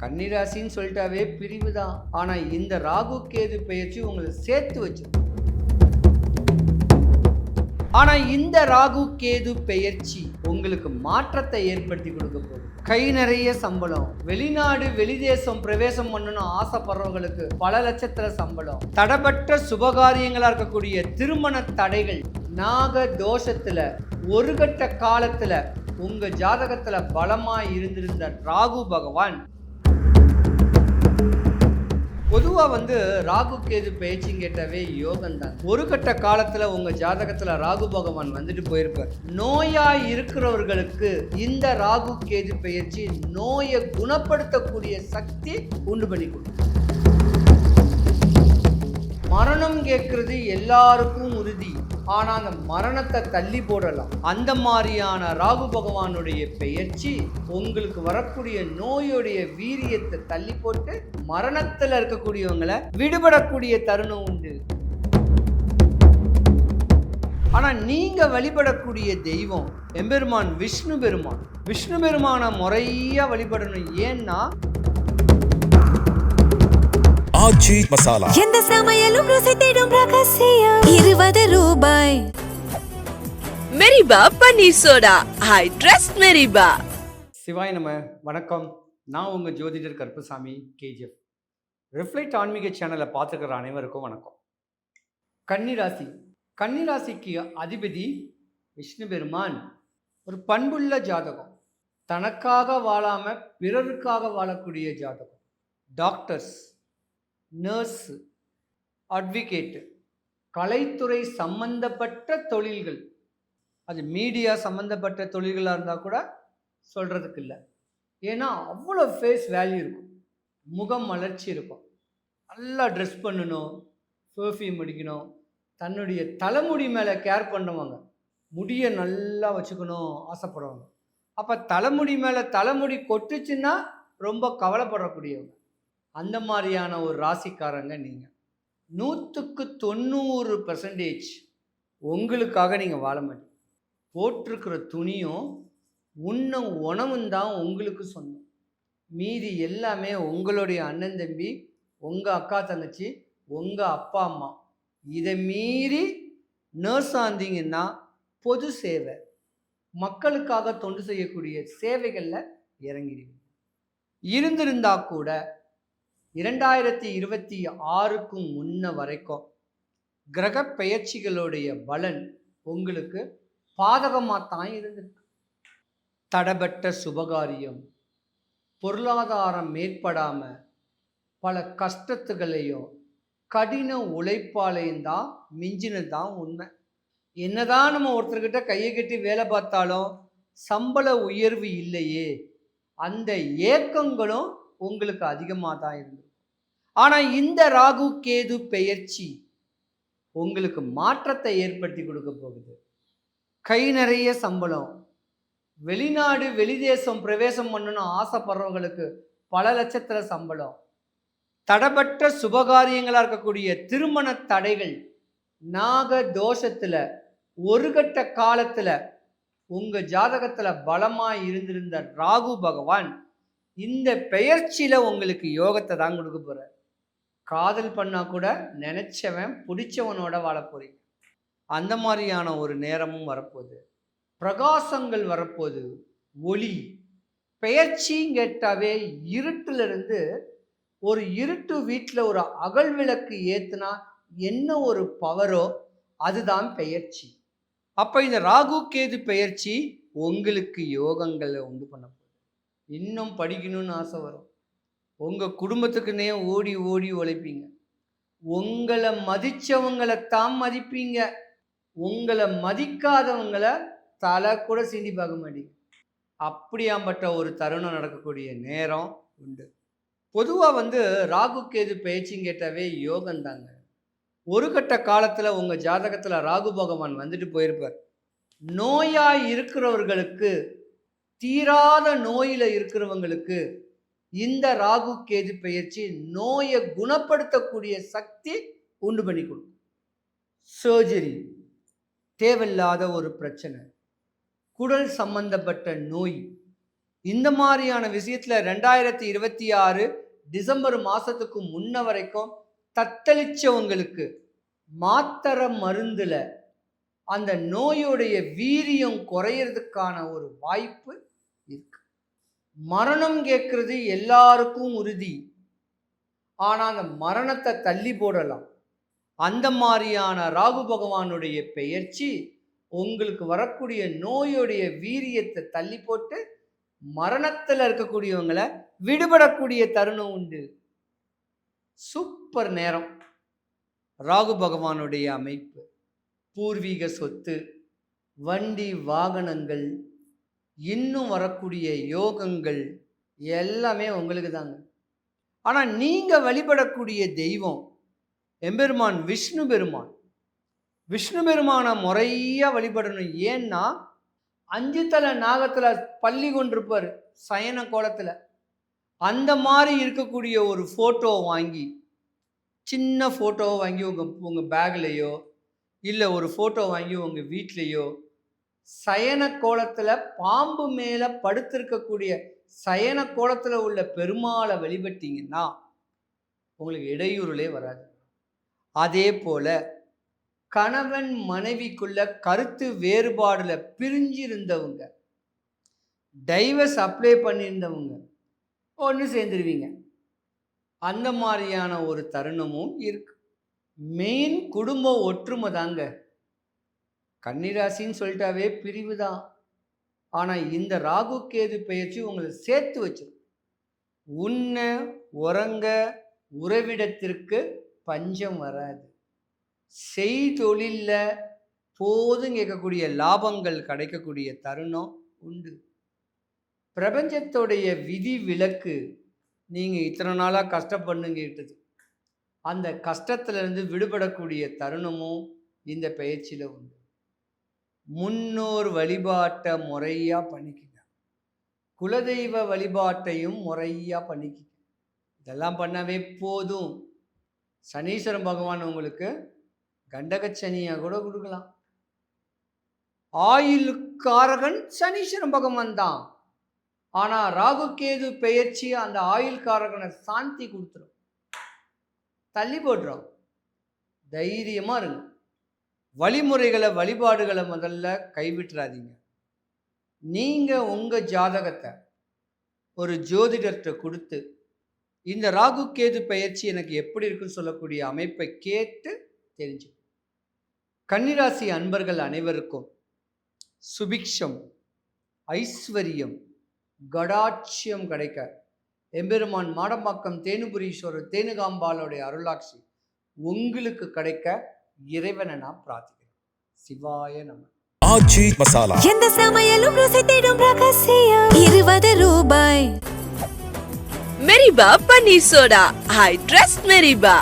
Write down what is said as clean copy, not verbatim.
கன்னிராசின்னு சொல்லிட்டாவே பிரிவு தான். ஆனால் இந்த ராகு கேது பெயர்ச்சி உங்களை சேர்த்து வச்சு. ஆனால் இந்த ராகு கேது பெயர்ச்சி உங்களுக்கு மாற்றத்தை ஏற்படுத்தி கொடுக்க போகுது. கை நிறைய சம்பளம், வெளிநாடு வெளிதேசம் பிரவேசம் பண்ணணும் ஆசைப்படுறவங்களுக்கு பல லட்சத்துல சம்பளம், தடபற்ற சுபகாரியங்களா இருக்கக்கூடிய திருமண தடைகள், நாக தோஷத்துல ஒரு கட்ட காலத்துல உங்க ஜாதகத்துல பலமா இருந்திருந்த ராகு பகவான் பொதுவாக ராகு கேது பேச்சுன்னு கேட்டாவே யோகம் தான். ஒரு கட்ட காலத்தில் உங்கள் ஜாதகத்தில் ராகு பகவான் வந்துட்டு போயிருப்பார். நோயாக இருக்கிறவர்களுக்கு இந்த ராகு கேது பெயர்ச்சி நோயை குணப்படுத்தக்கூடிய சக்தி உண்டு பண்ணி கொடுக்கும். மரணம் கேட்கறது எல்லாருக்கும் உறுதி, ஆனால் அந்த மரணத்தை தள்ளி போடலாம். அந்த மாதிரியான ராகு பகவானுடைய பெயர்ச்சி உங்களுக்கு வரக்கூடிய நோயுடைய வீரியத்தை தள்ளி போட்டு மரணத்தில் இருக்கக்கூடியவங்களை விடுபடக்கூடிய தருணம் உண்டு. ஆனால் நீங்கள் வழிபடக்கூடிய தெய்வம் எம்பெருமான் விஷ்ணு பெருமான். விஷ்ணு பெருமான முறையாக வழிபடணும். ஏன்னா ஆச்சி மசாலா எந்த சமையலும் ருசி தேடும் ரகசியம் 20 ரூபாய். மெரிபா பன்னீர் சோடா, ஐ ட்ரஸ்ட் மெரிபா. சிவாய் நம. வணக்கம், நான் உங்கள் ஜோதிடர் கருப்பசாமி கேஜிஎஃப். ரிஃப்ளெக்ட் ஆன்மீக சேனலை பார்த்துக்கிற அனைவருக்கும் வணக்கம். கன்னிராசி. கன்னிராசிக்கு அதிபதி விஷ்ணு பெருமான். ஒரு பண்புள்ள ஜாதகம், தனக்காக வாழாமல் பிறருக்காக வாழக்கூடிய ஜாதகம். டாக்டர்ஸ், நர்ஸு, அட்வொகேட்டு, கலைத்துறை சம்பந்தப்பட்ட தொழில்கள், அது மீடியா சம்மந்தப்பட்ட தொழில்களாக இருந்தால் கூட சொல்கிறதுக்கு இல்லை. ஏன்னா அவ்வளோ ஃபேஸ் வேல்யூ இருக்கும், முகம் மலர்ச்சி இருக்கும். நல்லா ட்ரெஸ் பண்ணணும், பெர்ஃப்யூம் அடிக்கணும், தன்னுடைய தலைமுடி மேலே கேர் பண்ணுவாங்க, முடியை நல்லா வச்சுக்கணும் ஆசைப்படுவாங்க. அப்போ தலைமுடி மேலே தலைமுடி கொட்டுச்சுன்னா ரொம்ப கவலைப்படக்கூடியவங்க. அந்த மாதிரியான ஒரு ராசிக்காரங்க நீங்கள். 100% உங்களுக்காக நீங்கள் வாழ மாட்டீங்க. போட்டிருக்கிற துணியும் உண்ண உணவும் தான் உங்களுக்கு சொந்தம். மீதி எல்லாமே உங்களுடைய அண்ணன் தம்பி, உங்கள் அக்கா தங்கச்சி, உங்கள் அப்பா அம்மா. இதை மீறி நர்ஸாக இருந்தீங்கன்னா பொது சேவை, மக்களுக்காக தொண்டு செய்யக்கூடிய சேவைகளில் இறங்கிடுவீங்க. இருந்திருந்தா கூட 2026க்கு முன்ன வரைக்கும் கிரக பெயர்ச்சிகளுடைய பலன் உங்களுக்கு பாதகமாக தான் இருந்திருக்கு. தடபட்ட சுபகாரியம், பொருளாதாரம் மேற்படாமல் பல கஷ்டத்துகளையும் கடின உழைப்பாலையும் தான் மிஞ்சினது தான் உண்மை. என்னதான் நம்ம ஒருத்தர்கிட்ட கையை கட்டி வேலை பார்த்தாலும் சம்பள உயர்வு இல்லையே, அந்த ஏக்கங்களும் உங்களுக்கு அதிகமாக தான் இருந்தது. ஆனால் இந்த ராகு கேது பெயர்ச்சி உங்களுக்கு மாற்றத்தை ஏற்படுத்தி கொடுக்க போகுது. கை நிறைய சம்பளம், வெளிநாடு வெளிதேசம் பிரவேசம் பண்ணணும் ஆசைப்படுறவங்களுக்கு பல லட்சத்துல சம்பளம், தடபற்ற சுபகாரியங்களாக இருக்கக்கூடிய திருமண தடைகள், நாக தோஷத்துல ஒரு கட்ட காலத்துல உங்க ஜாதகத்துல பலமா இருந்திருந்த ராகு பகவான் இந்த பெயர்ச்சியில உங்களுக்கு யோகத்தை தான் கொடுக்க போறார். காதல் பண்ணா கூட நினைச்சவன் பிடிச்சவனோட வாழ போறீங்க. அந்த மாதிரியான ஒரு நேரமும் வரப்போகுது. பிரகாசங்கள் வரப்போகுது, ஒளி. பெயர்ச்சின்னு கேட்டாவே இருட்டிலிருந்து ஒரு இருட்டு வீட்டில் ஒரு அகல் விளக்கு ஏத்துனா என்ன ஒரு பவரோ அதுதான் பெயர்ச்சி. அப்போ இந்த ராகு கேது பெயர்ச்சி உங்களுக்கு யோகங்களை உண்டு பண்ண போகுது. இன்னும் படிக்கணும்னு ஆசை வரும். உங்கள் குடும்பத்துக்குன்னே ஓடி ஓடி உழைப்பீங்க. உங்களை மதித்தவங்களைத்தான் மதிப்பீங்க. உங்களை மதிக்காதவங்களை தலை கூட சீண்டி பார்க்க மாட்டீங்க. அப்படியாம்பட்ட ஒரு தருணம் நடக்கக்கூடிய நேரம் உண்டு. பொதுவாக ராகு கேது பெயர்ச்சின்னு கேட்டாவே யோகம் தாங்க. ஒரு கட்ட காலத்தில் உங்கள் ஜாதகத்தில் ராகு பகவான் வந்துட்டு போயிருப்பார். நோயாக இருக்கிறவர்களுக்கு, தீராத நோயில் இருக்கிறவங்களுக்கு இந்த ராகு கேது பெயர்ச்சி நோயை குணப்படுத்தக்கூடிய சக்தி உண்டு பண்ணி கொடுக்கும். சர்ஜரி, தேவையில்லாத ஒரு பிரச்சனை, குடல் சம்பந்தப்பட்ட நோய், இந்த மாதிரியான விஷயத்துல 2026 டிசம்பர் மாசத்துக்கு முன்ன வரைக்கும் தத்தளிச்சவங்களுக்கு மாத்திரை மருந்துல அந்த நோயுடைய வீரியம் குறையிறதுக்கான ஒரு வாய்ப்பு இருக்கு. மரணம் கேட்கறது எல்லாருக்கும் உறுதி. ஆனா அந்த மரணத்தை தள்ளி போடலாம். அந்த மாதிரியான ராகு பகவானுடைய பெயர்ச்சி உங்களுக்கு வரக்கூடிய நோயுடைய வீரியத்தை தள்ளி போட்டு மரணத்தில் இருக்கக்கூடியவங்களை விடுபடக்கூடிய தருணம் உண்டு. சூப்பர் நேரம். ராகு பகவானுடைய அமைப்பு, பூர்வீக சொத்து, வண்டி வாகனங்கள், இன்னும் வரக்கூடிய யோகங்கள் எல்லாமே உங்களுக்கு தாங்க. ஆனால் நீங்கள் வழிபடக்கூடிய தெய்வம் எம்பெருமான் விஷ்ணு பெருமான். விஷ்ணு பெருமானை முறையாக வழிபடணும். ஏன்னா 5 தலை நாகத்தில் பள்ளி கொண்டிருப்பார் சயன கோலத்தில். அந்த மாதிரி இருக்கக்கூடிய ஒரு ஃபோட்டோ வாங்கி, சின்ன ஃபோட்டோவை வாங்கி உங்கள் பேக்லேயோ இல்லை ஒரு ஃபோட்டோ வாங்கி உங்கள் வீட்லேயோ சயன கோலத்தில் பாம்பு மேலே படுத்திருக்கக்கூடிய சயன கோலத்தில் உள்ள பெருமாளை வழிபட்டீங்கன்னா உங்களுக்கு இடையூறுலே வராது. அதே போல் கணவன் மனைவிக்குள்ள கருத்து வேறுபாடுல பிரிஞ்சிருந்தவங்க, டைவர்ஸ் அப்ளை பண்ணியிருந்தவங்க ஒன்று சேர்ந்துருவீங்க. அந்த மாதிரியான ஒரு தருணமும் இருக்கு. மெயின் குடும்ப ஒற்றுமை தாங்க. கன்னிராசின்னு சொல்லிட்டாவே பிரிவு தான். ஆனால் இந்த ராகு கேது பெயர்ச்சி உங்களை சேர்த்து வச்சிடும். உண்ண உறங்க உறவிடத்திற்கு பஞ்சம் வராது. செய்தொழிலில் போதும் கேட்கக்கூடிய லாபங்கள் கிடைக்கக்கூடிய தருணம் உண்டு. பிரபஞ்சத்துடைய விதி விலக்கு நீங்கள் இத்தனை நாளாக கஷ்டப்பண்ணுங்கிட்டது, அந்த கஷ்டத்திலிருந்து விடுபடக்கூடிய தருணமும் இந்த பயிற்சியில் உண்டு. முன்னோர் வழிபாட்டை முறையாக பண்ணிக்கங்க. குலதெய்வ வழிபாட்டையும் முறையாக பண்ணிக்கங்க. இதெல்லாம் பண்ணவே போதும். சனீஸ்வரன் பகவான் உங்களுக்கு கண்டகச்சனியாக கூட கொடுக்கலாம். ஆயுளுக்காரகன் சனீஸ்வரன் பகவான் தான். ஆனால் ராகு கேது பெயர்ச்சி அந்த ஆயுள்காரகனை சாந்தி கொடுத்துரும், தள்ளி போட்டுரும். தைரியமாக இருங்க. வழிமுறைகளை வழிபாடுகளை முதல்ல கைவிட்டுறாதீங்க. நீங்கள் உங்கள் ஜாதகத்தை ஒரு ஜோதிடர்கிட்ட கொடுத்து இந்த ராகு கேது பெயர்ச்சி எனக்கு எப்படி இருக்குன்னு சொல்லக்கூடிய அமைப்பை கேட்டு தெரிஞ்சு. கன்னிராசி அன்பர்கள் அனைவருக்கும் சுபிக்ஷம், ஐஸ்வர்யம், கடாட்சியம் கிடைக்க எம்பெருமான் மாடம்பாக்கம் தேனுபுரீஸ்வரர் தேனுகாம்பாளுடைய அருளாட்சி உங்களுக்கு கிடைக்க இறைவனை நான் பிரார்த்திக்கிறேன். சிவாய நம. ஆச்சி மசாலா. எந்த சமையலும் ருசி தேடும் ரகசியம் 20 ரூபாய். மெரிபா பன்னீர் சோடா. I trust மெரிபா.